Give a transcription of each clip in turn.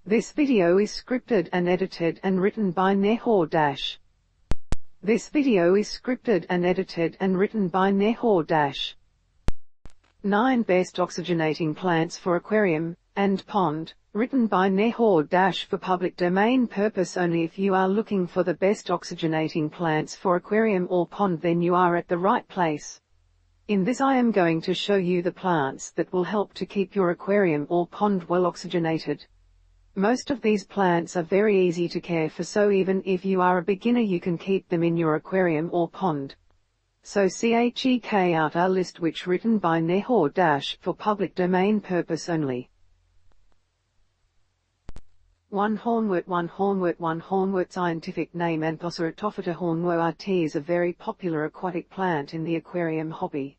This video is scripted and edited and written by Nehor Dash. This video is scripted and edited and written by Nehor Dash. 9 Best Oxygenating Plants for Aquarium and Pond, written by Nehor Dash for public domain purpose only. If you are looking for the best oxygenating plants for aquarium or pond, then you are at the right place. In this I am going to show you the plants that will help to keep your aquarium or pond well oxygenated. Most of these plants are very easy to care for, so even if you are a beginner you can keep them in your aquarium or pond. So check out our list, which written by Nehor Dash for public domain purpose only. 1 Hornwort. 1 Hornwort scientific name Anthoceratophyta hornwort is a very popular aquatic plant in the aquarium hobby.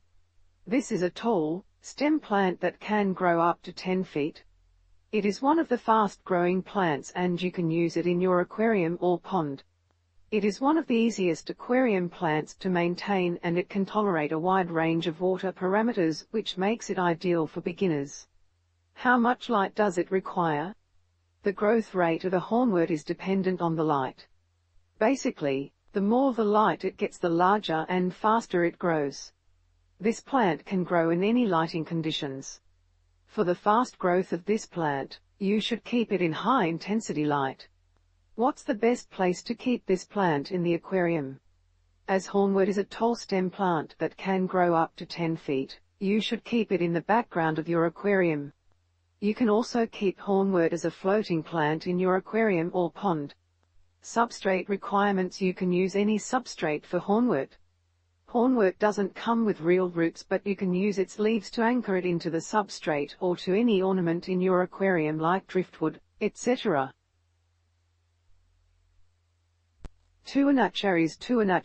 This is a tall, stem plant that can grow up to 10 feet. It is one of the fast-growing plants and you can use it in your aquarium or pond. It is one of the easiest aquarium plants to maintain, and it can tolerate a wide range of water parameters, which makes it ideal for beginners. How much light does it require? The growth rate of a hornwort is dependent on the light. Basically, the more the light it gets, the larger and faster it grows. This plant can grow in any lighting conditions. For the fast growth of this plant, you should keep it in high-intensity light. What's the best place to keep this plant in the aquarium? As hornwort is a tall stem plant that can grow up to 10 feet, you should keep it in the background of your aquarium. You can also keep hornwort as a floating plant in your aquarium or pond. Substrate requirements: you can use any substrate for hornwort. Hornwort doesn't come with real roots, but you can use its leaves to anchor it into the substrate or to any ornament in your aquarium like driftwood, etc. 2 Cherries. 2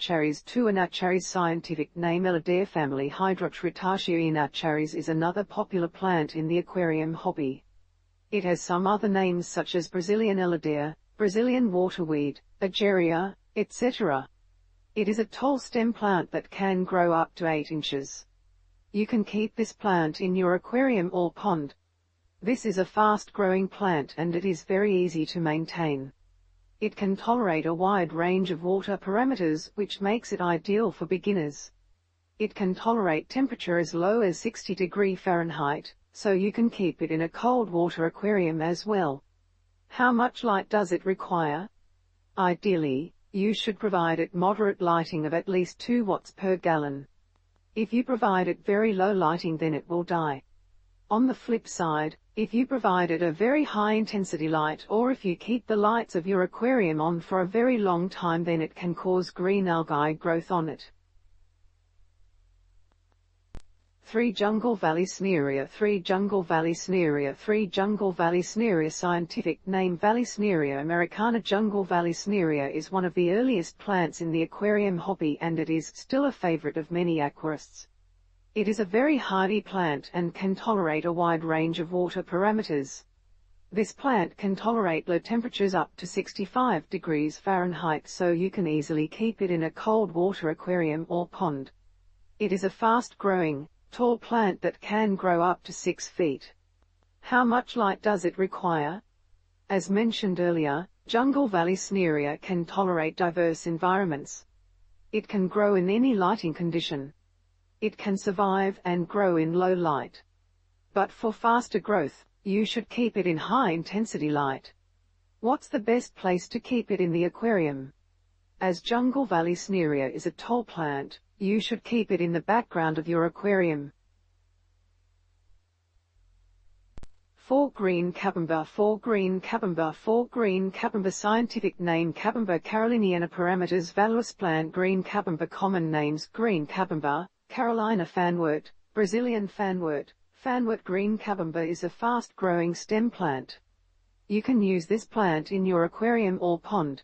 Cherries scientific name Elidea family Hydrotritaceae. Cherries is another popular plant in the aquarium hobby. It has some other names such as Brazilian Elidea, Brazilian waterweed, Ageria, etc. It is a tall stem plant that can grow up to 8 inches. You can keep this plant in your aquarium or pond. This is a fast-growing plant and it is very easy to maintain. It can tolerate a wide range of water parameters, which makes it ideal for beginners. It can tolerate temperature as low as 60 degrees Fahrenheit, so you can keep it in a cold water aquarium as well. How much light does it require? Ideally, you should provide it moderate lighting of at least 2 watts per gallon. If you provide it very low lighting, then it will die. On the flip side, if you provide it a very high intensity light, or if you keep the lights of your aquarium on for a very long time, then it can cause green algae growth on it. 3 Jungle Valley Sneeria. 3 Jungle Valley Sneeria. 3 Jungle Valley Sneeria scientific name Vallisneria americana. Jungle Valley Sneeria is one of the earliest plants in the aquarium hobby and it is still a favorite of many aquarists. It is a very hardy plant and can tolerate a wide range of water parameters. This plant can tolerate low temperatures up to 65 degrees Fahrenheit, so you can easily keep it in a cold water aquarium or pond. It is a fast-growing, tall plant that can grow up to 6 feet. How much light does it require? As mentioned earlier, Jungle Valley Sneeria can tolerate diverse environments. It can grow in any lighting condition. It can survive and grow in low light. But for faster growth, you should keep it in high-intensity light. What's the best place to keep it in the aquarium? As Jungle Valley Sneeria is a tall plant, you should keep it in the background of your aquarium. 4 Green Cavember. 4 Green Cavember. 4 Green Cavember scientific name Cavember Carolina. Parameters: valorous plant. Green Cavember. Common names: Green Cavember, Carolina fanwort, Brazilian fanwort. Fanwort. Green Cavember is a fast-growing stem plant. You can use this plant in your aquarium or pond.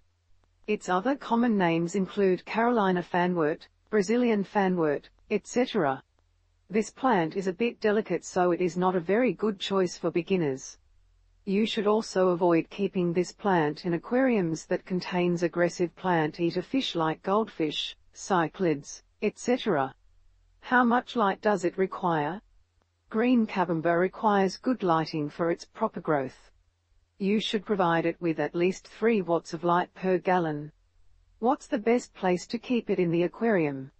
Its other common names include Carolina fanwort, Brazilian fanwort, etc. This plant is a bit delicate, so it is not a very good choice for beginners. You should also avoid keeping this plant in aquariums that contains aggressive plant-eater fish like goldfish, cichlids, etc. How much light does it require? Green Cavember requires good lighting for its proper growth. You should provide it with at least 3 watts of light per gallon. What's the best place to keep it in the aquarium?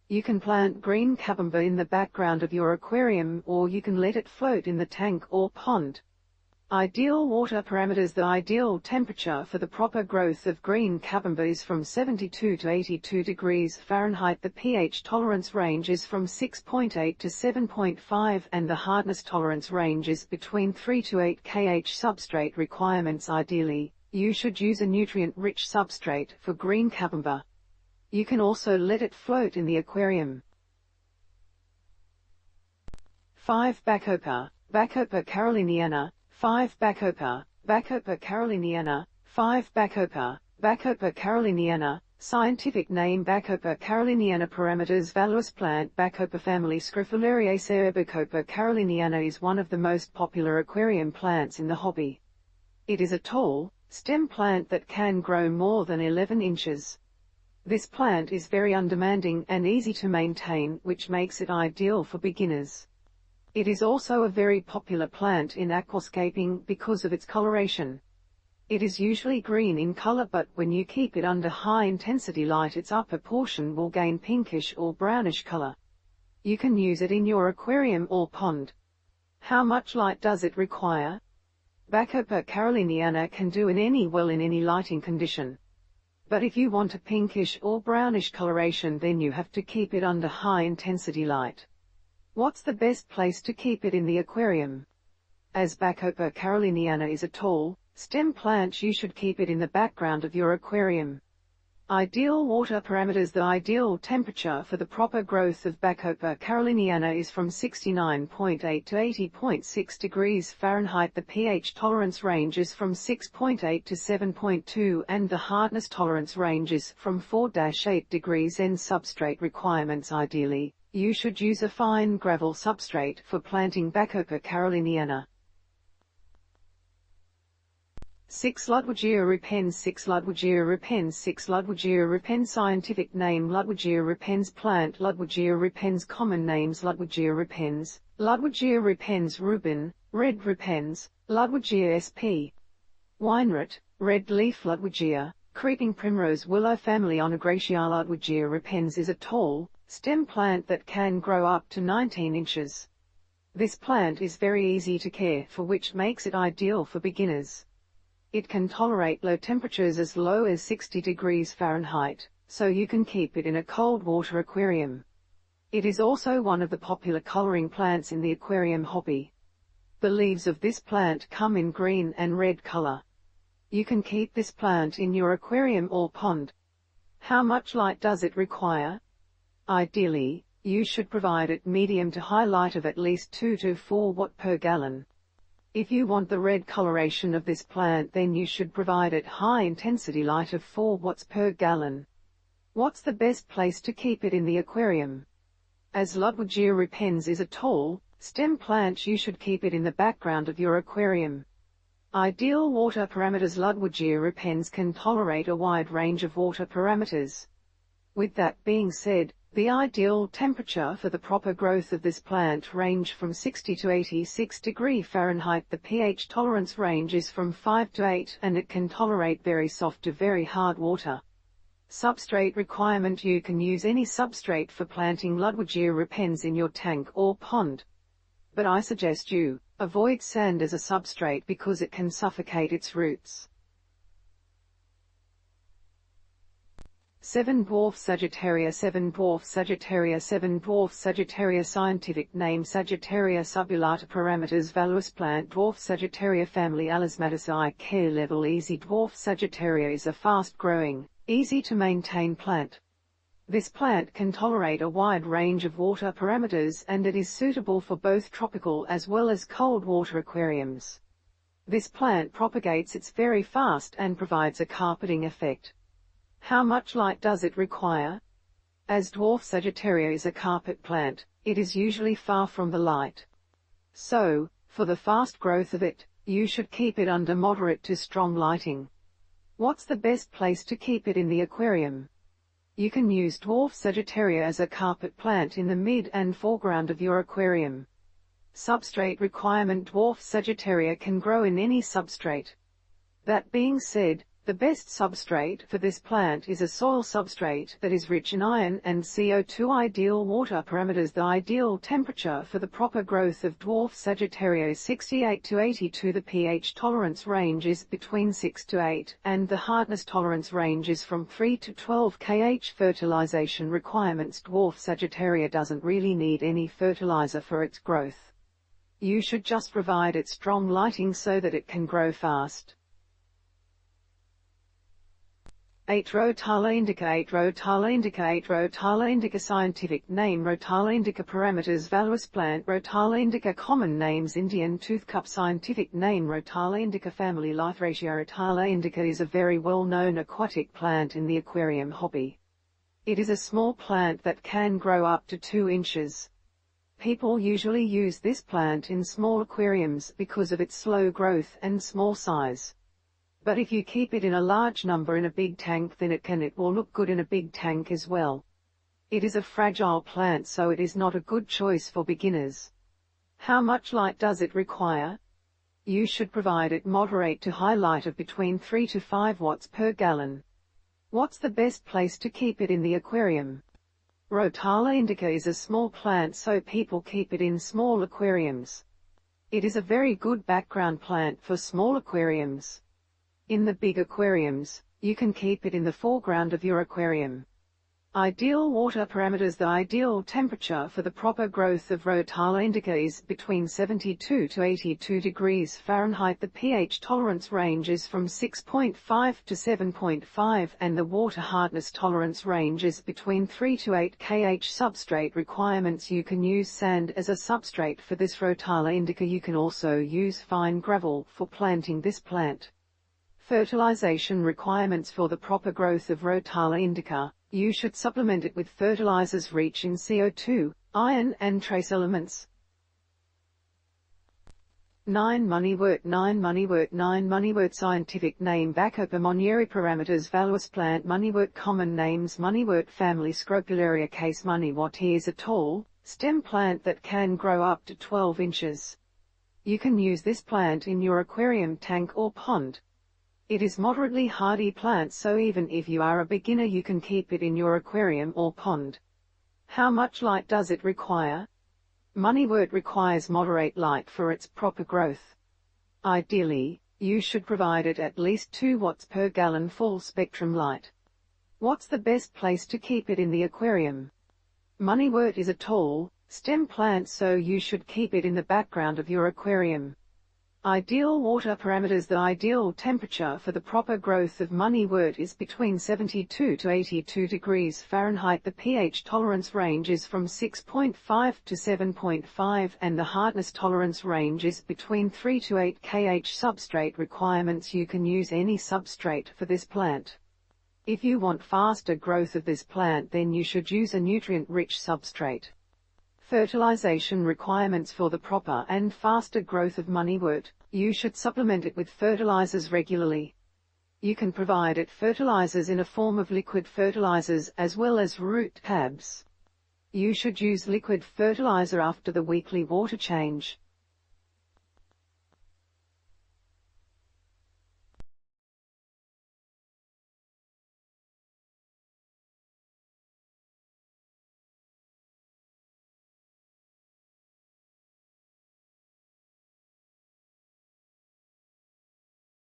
You can plant green Cavember in the background of your aquarium, or you can let it float in the tank or pond. Ideal water parameters. The ideal temperature for the proper growth of green Cavember is from 72 to 82 degrees Fahrenheit. The pH tolerance range is from 6.8 to 7.5 and the hardness tolerance range is between 3 to 8 kh. Substrate requirements. Ideally, you should use a nutrient-rich substrate for green Cavember. You can also let it float in the aquarium. 5. Backhopper Carolina. 5. Backhopper Carolina. 5. Backhopper Carolina. Scientific name Backhopper Carolina. Parameters. Valuous plant. Backhopper family Scrophulariaceae. Backhopper Carolina is one of the most popular aquarium plants in the hobby. It is a tall, stem plant that can grow more than 11 inches. This plant is very undemanding and easy to maintain, which makes it ideal for beginners. It is also a very popular plant in aquascaping because of its coloration. It is usually green in color, but when you keep it under high-intensity light, its upper portion will gain pinkish or brownish color. You can use it in your aquarium or pond. How much light does it require? Backhopper Carolina can do in any lighting condition. But if you want a pinkish or brownish coloration, then you have to keep it under high-intensity light. What's the best place to keep it in the aquarium? As Backhopper Carolina is a tall, stem plant, you should keep it in the background of your aquarium. Ideal water parameters. The ideal temperature for the proper growth of Backhopper Carolina is from 69.8 to 80.6 degrees Fahrenheit. The pH tolerance range is from 6.8 to 7.2 and the hardness tolerance range is from 4-8 degrees N. Substrate requirements. Ideally, you should use a fine gravel substrate for planting Backhopper Carolina. 6. Ludwigia Repens. 6. Ludwigia Repens. 6. Ludwigia Repens. Scientific name Ludwigia Repens. Plant Ludwigia Repens. Common names Ludwigia Repens, Ludwigia Repens Rubin, Red Repens, Ludwigia sp. Weinrot, Red Leaf Ludwigia, Creeping Primrose Willow family. Onogracia. Ludwigia Repens is a tall, stem plant that can grow up to 19 inches. This plant is very easy to care for, which makes it ideal for beginners. It can tolerate low temperatures as low as 60 degrees Fahrenheit, so you can keep it in a cold water aquarium. It is also one of the popular coloring plants in the aquarium hobby. The leaves of this plant come in green and red color. You can keep this plant in your aquarium or pond. How much light does it require? Ideally, you should provide it medium to high light of at least 2 to 4 watt per gallon. If you want the red coloration of this plant, then you should provide it high-intensity light of 4 watts per gallon. What's the best place to keep it in the aquarium? As Ludwigia Repens is a tall, stem plant, you should keep it in the background of your aquarium. Ideal water parameters. Ludwigia Repens can tolerate a wide range of water parameters. With that being said, the ideal temperature for the proper growth of this plant range from 60 to 86 degrees Fahrenheit. The pH tolerance range is from 5 to 8 and it can tolerate very soft to very hard water. Substrate requirement. You can use any substrate for planting Ludwigia Repens in your tank or pond. But I suggest you avoid sand as a substrate because it can suffocate its roots. 7. Dwarf Sagittaria. 7. Dwarf Sagittaria. 7. Dwarf Sagittaria. Scientific name Sagittaria subulata. Parameters. Valuous plant Dwarf Sagittaria family Alismataceae. Care level easy. Dwarf Sagittaria is a fast-growing, easy-to-maintain plant. This plant can tolerate a wide range of water parameters and it is suitable for both tropical as well as cold water aquariums. This plant propagates it's very fast and provides a carpeting effect. How much light does it require? As Dwarf Sagittaria is a carpet plant, it is usually far from the light. So, for the fast growth of it, you should keep it under moderate to strong lighting. What's the best place to keep it in the aquarium? You can use Dwarf Sagittaria as a carpet plant in the mid and foreground of your aquarium. Substrate requirement: Dwarf Sagittaria can grow in any substrate. That being said, the best substrate for this plant is a soil substrate that is rich in iron and CO2. Ideal water parameters: the ideal temperature for the proper growth of Dwarf Sagittaria is 68 to 82. The pH tolerance range is between 6 to 8, and the hardness tolerance range is from 3 to 12 kh. Fertilization requirements: Dwarf Sagittaria doesn't really need any fertilizer for its growth. You should just provide it strong lighting so that it can grow fast. 8. Rotella Indica. 8. Rotella Indica. 8. Rotella Indica. Scientific name: Rotella Indica. Parameters: Valuous plant: Rotella Indica. Common names: Indian toothcup. Scientific name: Rotella Indica. Family life ratio: Rotella Indica is a very well-known aquatic plant in the aquarium hobby. It is a small plant that can grow up to 2 inches. People usually use this plant in small aquariums because of its slow growth and small size. But if you keep it in a large number in a big tank, then it will look good in a big tank as well. It is a fragile plant, so it is not a good choice for beginners. How much light does it require? You should provide it moderate to high light of between 3 to 5 watts per gallon. What's the best place to keep it in the aquarium? Rotella Indica is a small plant, so people keep it in small aquariums. It is a very good background plant for small aquariums. In the big aquariums, you can keep it in the foreground of your aquarium. Ideal water parameters: the ideal temperature for the proper growth of Rotella Indica is between 72 to 82 degrees Fahrenheit. The pH tolerance range is from 6.5 to 7.5, and the water hardness tolerance range is between 3 to 8 kh. Substrate requirements: you can use sand as a substrate for this Rotella Indica. You can also use fine gravel for planting this plant. Fertilization requirements: for the proper growth of Rotella Indica, you should supplement it with fertilizers rich in CO2, iron and trace elements. 9. Moneywort. 9. Moneywort. 9. Moneywort. Scientific name: Backhopper Moneywort. Parameters: Valuous plant: Moneywort. Common names: Moneywort. Family: Scrofularia. Case: Moneywort is a tall, stem plant that can grow up to 12 inches. You can use this plant in your aquarium tank or pond. It is moderately hardy plant, so even if you are a beginner, you can keep it in your aquarium or pond. How much light does it require? Moneywort requires moderate light for its proper growth. Ideally, you should provide it at least 2 watts per gallon full spectrum light. What's the best place to keep it in the aquarium? Moneywort is a tall, stem plant, so you should keep it in the background of your aquarium. Ideal water parameters: the ideal temperature for the proper growth of Moneywort is between 72 to 82 degrees Fahrenheit. The pH tolerance range is from 6.5 to 7.5, and the hardness tolerance range is between 3 to 8 kh. Substrate requirements: you can use any substrate for this plant. If you want faster growth of this plant, then you should use a nutrient-rich substrate. Fertilization requirements: for the proper and faster growth of Moneywort, you should supplement it with fertilizers regularly. You can provide it fertilizers in a form of liquid fertilizers as well as root tabs. You should use liquid fertilizer after the weekly water change.